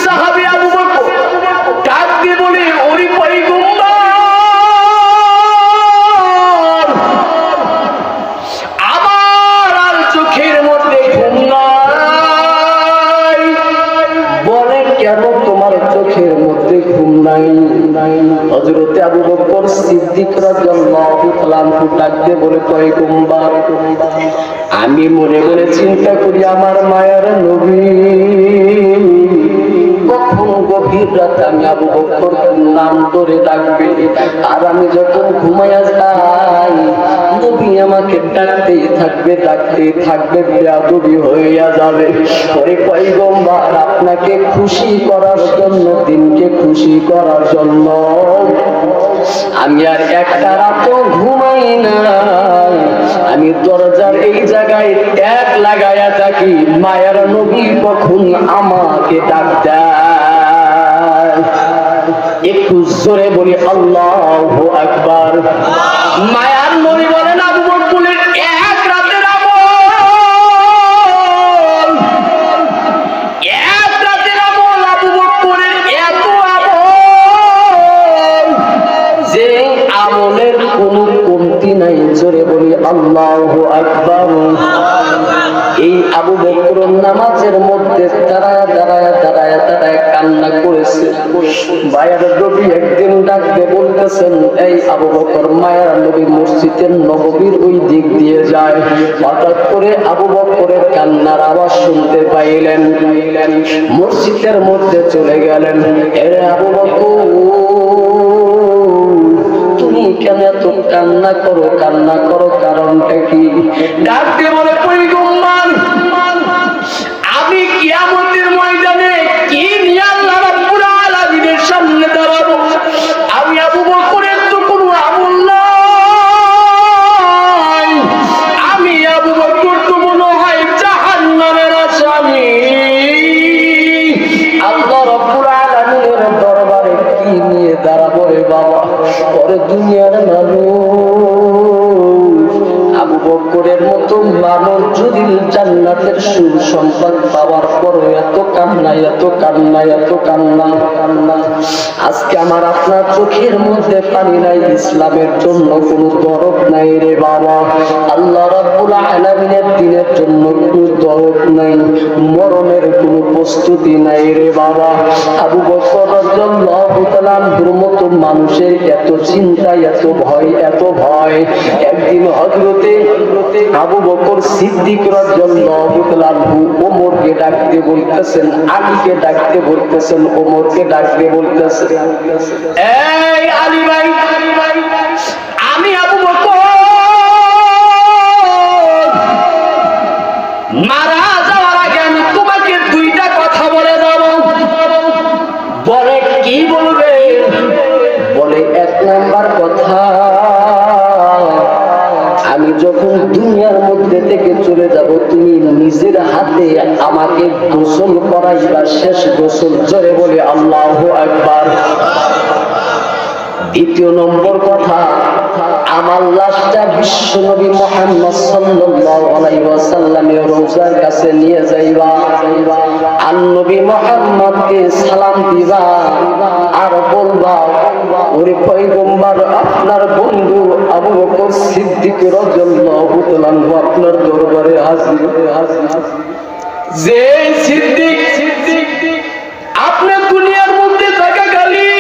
সাহাবী আবু বকর ডাক দিয়ে বলে, ওরে পয়গম্বর, আমার আর চোখের মধ্যে ঘুম নাই। বলে, কেন তোমার চোখের মধ্যে ঘুম নাই? হযরত আবু বকর সিদ্দিক রাদিয়াল্লাহু তাআলা আনহু ডাক দিয়ে বলে, পয়গম্বর, আমি মনে মনে চিন্তা করি আমার মায়ের নবী কখন গভীর রাতে আমি আবু বকর নাম ধরে ডাকবে, আর আমি যখন ঘুমাইয়া যাই নবী আমাকে ডাকতেই থাকবে, বেয়াদবি হইয়া যাবে। ওরে পয়গম্বর, আপনাকে খুশি করার জন্য, দিনকে খুশি করার জন্য আমি আর একটা রাতও ঘুমাই না, আমি দরজার এই জায়গায় ট্যাগ লাগাইয়া থাকি, মায়ের নবী কখন আমাকে ডাক দেয়। একটু জোরে বলি আল্লাহু আকবার। মায়ার নবী বলেন, আবু বকরের এক রাতের আমল, এক রাতের আমল আবু বকরের এত আমল যে আমলের কোনো কমতি নাই। জোরে বলি আল্লাহু আকবার। এই আবু বকর নামাজের মধ্যে দাঁড়ায় কান্না করেছে। মায়ের নবী একদিন ডাকতে বলতেছেন, এই আবু বকর, মায়ের নবী মসজিদের নববীর ওই দিক দিয়ে যায়। হঠাৎ করে আবু বকরের কান্নার আওয়াজ শুনতে পাইলেন, মসজিদের মধ্যে চলে গেলেন। এরে আবু বকর, তুমি কেন এত কান্না করো? কারণটা কি? ডাকতে বলে, পয়গম্বর, আমি কিয়ামতের ময়দানে কি নিয়ে আল্লাহ রাব্বুল আলামিনের সামনে দাঁড়াবো? আমি আবু বকরের তো কোনো আমল নাই, আমি আবু বকর তো মনে হয় জাহান্নামের আসামি। আল্লাহ রাব্বুল আলামিনের দরবারে কি নিয়ে দাঁড়াবো রে বাবা? পরে দুনিয়ার মানুষ, আবু বকরের মতো মানুষ যদি জান্নাতের সুসংবাদ পাওয়ার পরও এত কান্না। আজকে আমার আপনার চোখের মধ্যে পানি নাই, ইসলামের জন্য কোনো দরদ নাই রে বাবা। আল্লাহ রাব্বুল আলামিনের দ্বীনের জন্য কোনো দরদ নাই, মরণের কোনো প্রস্তুতি নাই রে বাবা। আবু বকর রাদিয়াল্লাহু তাআলা আনহুর মতো মানুষের এত চিন্তা, এত ভয়। একদিন হযরতে আবু বকর সিদ্দিক রাদিয়াল্লাহু তাআলা আনহু ওমরকে ডাকতে বলতেছেন, আলীকে ডাকতে বলতেছেন, ওমরকে ডাকতে বলতেছেন, এই আলী ভাই, আমি আবু বকর মারা যাওয়ার আগে আমি তোমাকে দুইটা কথা বলে যাব। বলে, কি বলবে? বলে, এক নাম্বার কথা, আমি যখন দুনিয়ার মধ্যে থেকে চলে যাব তুমি নিজের হাতে আমাকে গোসল করাইবা, শেষ গোসল। জোরে বলে আল্লাহু আকবার। দ্বিতীয় নম্বর কথা, আমার লাশটা বিশ্বনবী মুহাম্মদ সাল্লাল্লাহু আলাইহি ওয়াসাল্লামের রওজার কাছে নিয়ে যাইবা, আর নবী মুহাম্মদকে সালাম দিবা, আর বলবা, ওরে পয়গম্বর, আপনার বন্ধু আবু বকর সিদ্দিক রাদিয়াল্লাহু তাআলা আনহু আপনার দরবারে হাজির। যে সিদ্দিক আপনি দুনিয়ার মধ্যে থাকাকালীন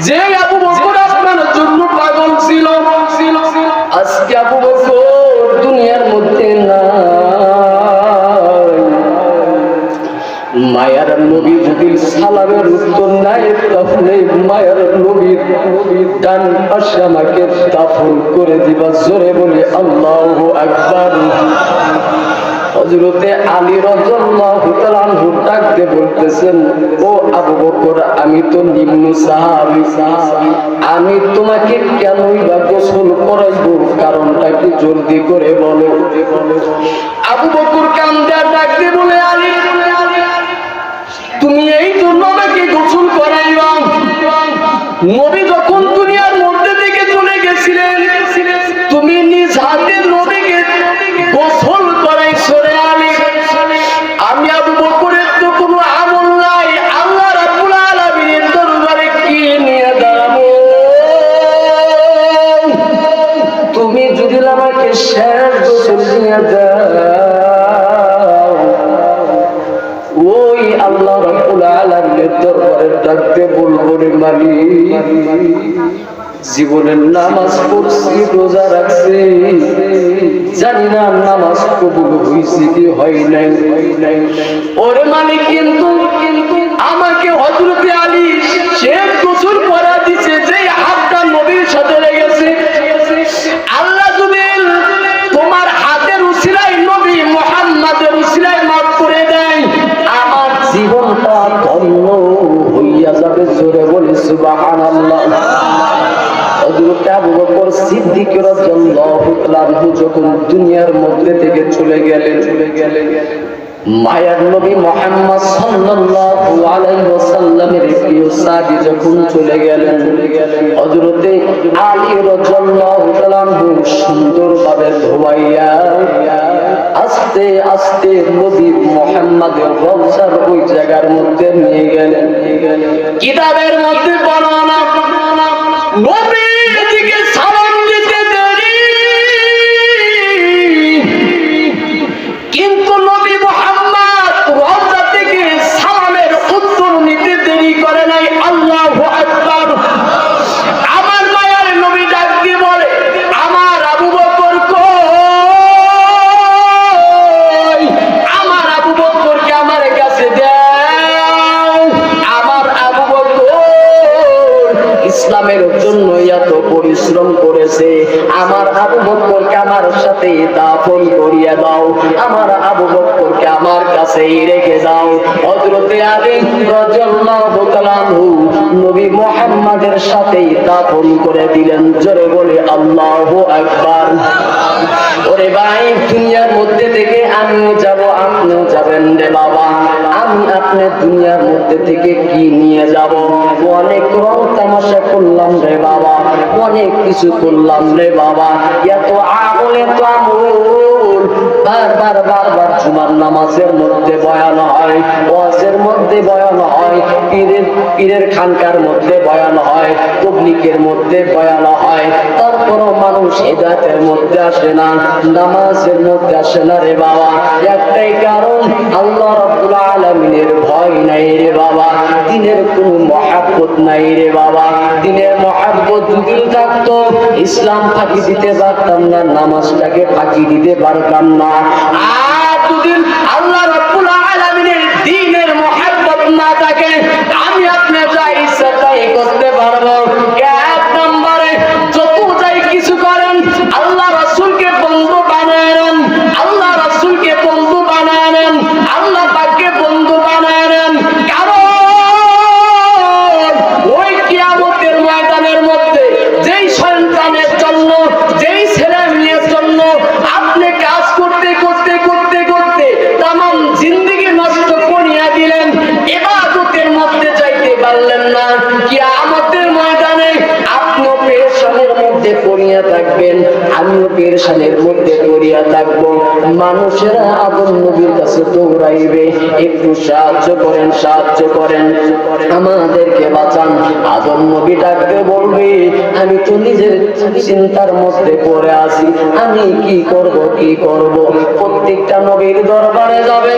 যে আবু বকর আপনার জন্য পাগল ছিল, আজকে আবু বকর দুনিয়ার মধ্যে নাই। মায়ার নবী যদি সালামের উত্তর নাই, তাহলে মায়ার নবীর ডান পাশে আমাকে দাফন করে দিবা। জোরে বলি আল্লাহু আকবার। হযরতে আলী রাদিয়াল্লাহু তাআলা আনহু ডাকতে বলতেছেন, ও আবু বকর, আমি তো নিম্ন সাহাবী, আমি তোমাকে কেনই বা গোসল করাইব? কারণটা কি জলদি করে বলো। আবু বকর কান্দা ডাকতে বলে, আলী, তুমি এই জন্য আমাকে গোসল করাইবা? নবী যখন দুনিয়ার মধ্যে থেকে চলে গেছিলেন, তুমি নিজ হাতে নবীকে গোসল করাইছো রে আলী। মালিক জীবনের নামাজ পড়ছি, রোজা রাখছি, জানি না নামাজ কবুল হয়েছে কি হয় নাই। ওরে মালিক কিন্তু আমাকে হযরতে আলী শেখ গোসল করা দিছে, যে হাতটা নবীর সাথে লেগেছে। আল্লাহ যদি তোমার হাতের উসিলায় নবী মুহাম্মাদের উসিলায় মাফ করে দেয়, আমার জীবনটা ধন্য হইয়া যাবে। জোরে বলি সুবহানাল্লাহ। হযরত আবু বকর সিদ্দিক রাদিয়াল্লাহু তাআলা যখন দুনিয়ার মধ্যে থেকে চলে গেলেন, মায়ার নবী মুহাম্মদ সাল্লাল্লাহু আলাইহি ওয়াসাল্লামের প্রিয় সাহাবী যখন চলে গেলেন, হযরতে আলী রাদিয়াল্লাহু তাআলা সুন্দরভাবে ধোয়াইয়া আস্তে আস্তে নবী মুহাম্মদের রওজার ওই জায়গার মধ্যে নিয়ে গেলেন। কিতাবের মধ্যে বর্ণনা, নবীর দিকে সালাম দিতে দেরি, কিন্তু নবী মুহাম্মদ রওজা থেকে সালামের উত্তর নিতে দেরি করে নাই। আল্লাহু আকবার। আমার মায়ের নবী ডাক দিয়ে বলে, আমার আবু বকর কই? আমার আবু বকরকে আমার কাছে দাও। আমার আবু বকর ইসলামের জন্য এত পরিশ্রম করেছে, আমার আবু বকরকে আমার সাথে দাফন করিয়ে দাও, আমার আবু বকরকে আমার কাছেই রেখে দাও। হযরতে আলী রাদিয়াল্লাহু তাআলা নবী মুহাম্মাদের সাথেই দাফন করে দিলেন। জোরে বলে আল্লাহু আকবার। ওরে ভাই, দুনিয়ার মধ্যে থেকে আমিও যাব, আপনিও যাবেন রে বাবা। আমি আপনি দুনিয়ার মধ্যে থেকে কি নিয়ে যাব? অনেক রং তামাশা করলাম রে বাবা, অনেক কিছু করলাম রে বাবা। এত আমল, এত আমল, বারবার বারবার জুমার নামাজের মধ্যে বয়ান হয়, ওয়াজের মধ্যে বয়ান হয়, পীরের খানকার মধ্যে বয়ান হয়, তাবলীগের মধ্যে বয়ান হয়, তারপরও মানুষ হিদায়াতের মধ্যে আসে না, নামাজের মধ্যে আসে না রে বাবা। একটাই কারণ, আল্লাহ রাব্বুল আলামিনের ভয় নাই রে বাবা, দ্বীনের কোনো মহব্বত নাই রে বাবা। দ্বীনের মহব্বত যদি থাকতো, ইসলাম ফাঁকি দিতে পারতাম না, নামাজটাকে ফাঁকি দিতে পারতাম না। আর যদি আল্লাহ রাব্বুল আলামিনের দ্বীনের মহব্বত না থাকে, আমি আপনি যা ইচ্ছা তাই করতে পারবো। এক নম্বরে যত যাই কিছু করেন, আল্লাহ রাসূলকে বন্ধু বানায় নেন, আল্লাহ রাসূলকে বন্ধু বানায় নেন, আল্লাহ পাককে বন্ধু বানায় নেন। কারণ ওই কিয়ামতের ময়দানের মধ্যে যেই সন্তানের জন্য, যেই ছেলে মেয়ের জন্য আপনি কাজ করতে করতে করতে করতে তামাম জিন্দেগি নষ্ট করিয়া দিলেন, ইবাদতের মধ্যে যাইতে পারলেন না, কিয়ামতের ময়দানে আপনিও পেরেশানির মধ্যে পড়িয়া থাকবেন, আমিও পেরেশানির মধ্যে পড়িয়া থাকবো। মানুষেরা আদম নবীর কাছে দৌড়াইবে, একটু সাহায্য করেন, সাহায্য করেন, আমাদেরকে বাঁচান। আদম নবী ডাকতে বলবে, আমি তো নিজের চিন্তার মধ্যে পড়ে আছি, আমি কি করব কি করব। প্রত্যেকটা নবীর দরবারে যাবে,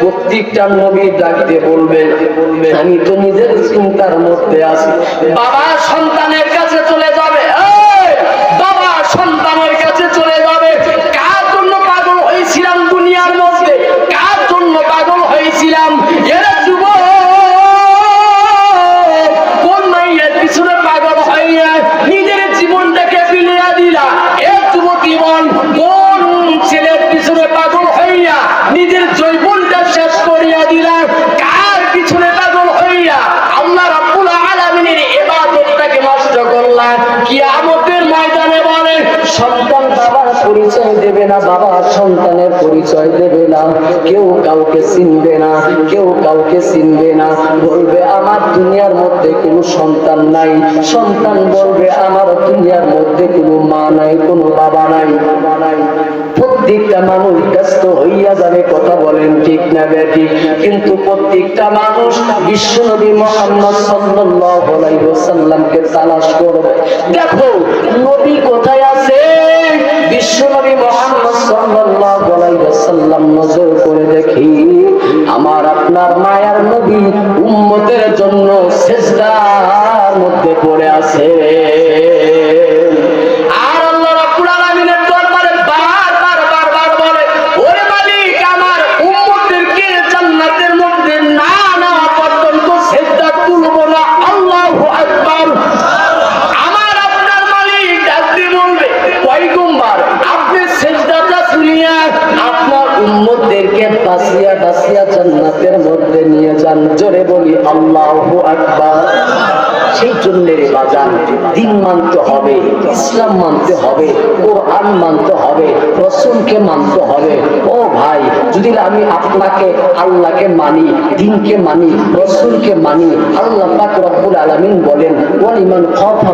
প্রত্যেকটা নবী ডাকতে বলবেন, আমি তো নিজের চিন্তার মধ্যে আছি। বাবা সন্তানের কাছে চলে যাবে, বাবা সন্তানের কাছে চলে যাবে। কার জন্য পাগল হয়েছিলাম দুনিয়ার মধ্যে, কার জন্য পাগল হয়েছিলাম? এরা যুবক কোন মাইয়ের পিছনে পাগল হইয়া নিজের জীবনটাকে বিলিয়ে দিলা? এ যুবতী বল, কোন ছেলের পিছনে পাগল হইয়া নিজের জৈবনটা শেষ করিয়া দিলা? কার পিছনে পাগল হইয়া আল্লাহ রাব্বুল আলামিনের ইবাদতটাকে নষ্ট করলা? কিয়ামতের ময়দানে বলে, সন্তান বাবার পরিচয় দেবে না, বাবা সন্তানের পরিচয় দেবে না, কেউ কাউকে চিনবে না, কেউ কাউকে চিনবে না। বলবে আমার দুনিয়ার মধ্যে কোনো সন্তান নাই, সন্তান বলবে আমার দুনিয়ার মধ্যে কোনো মা নাই, কোনো বাবা নাই। প্রত্যেকটা মানুষ ব্যস্ত হইয়া যাবে, কথা বলেন ঠিক না বেঠিক? কিন্তু প্রত্যেকটা মানুষ বিশ্বনবী মুহাম্মদ সাল্লাল্লাহু আলাইহি ওয়াসাল্লামকে তালাশ করবে। দেখো নবী কোথায় আছে? বিশ্বনবী মুহাম্মদ সাল্লাল্লাহু আলাইহি ওয়াসাল্লাম নজর করে দেখি, আমার আপনার মায়ার নবী উম্মতের জন্য সিজদা মধ্যে পড়ে আছে। আর আল্লাহ রাব্বুল আলামিনের দরবারে বারবার বলে, ওরে মালিক, আমার উম্মতদেরকে জান্নাতের মধ্যে না নেওয়া পর্যন্ত সিজদা তুলব না। আল্লাহু আকবার। আমার আপনার মালিক ডাক দিয়ে বলবে, পয়গম্বর, আপনি সিজদাটা তুলিয়া আপনার উম্মতদেরকে বাঁচিয়া জান্নাতের মধ্যে নিয়ে যান। জোরে বলি আল্লাহু আকবার। সেই জন্য রে বাজান, দিন মানতে হবে, ইসলাম মানতে হবে, কোরআন মানতে হবে, রাসূলকে মানতে হবে। ও ভাই, যদি আমি আপনাকে আল্লাহকে মানি, দ্বীনকে মানি, রাসূলকে মানি, আল্লাহ পাক রব্বুল আলামিন বলেন, ওয়ালিমান খাফা